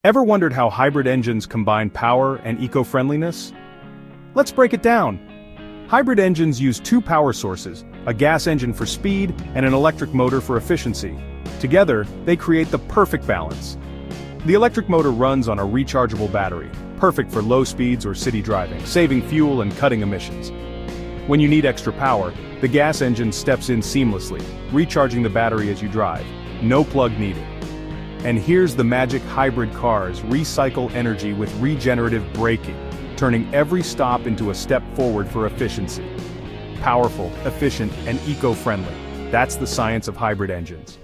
Ever wondered how hybrid engines combine power and eco-friendliness? Let's break it down. Hybrid engines use two power sources, a gas engine for speed and an electric motor for efficiency. Together, they create the perfect balance. The electric motor runs on a rechargeable battery, perfect for low speeds or city driving, saving fuel and cutting emissions. When you need extra power, the gas engine steps in seamlessly, recharging the battery as you drive. No plug needed. And here's the magic: hybrid cars recycle energy with regenerative braking, turning every stop into a step forward for efficiency. Powerful, efficient, and eco-friendly. That's the science of hybrid engines.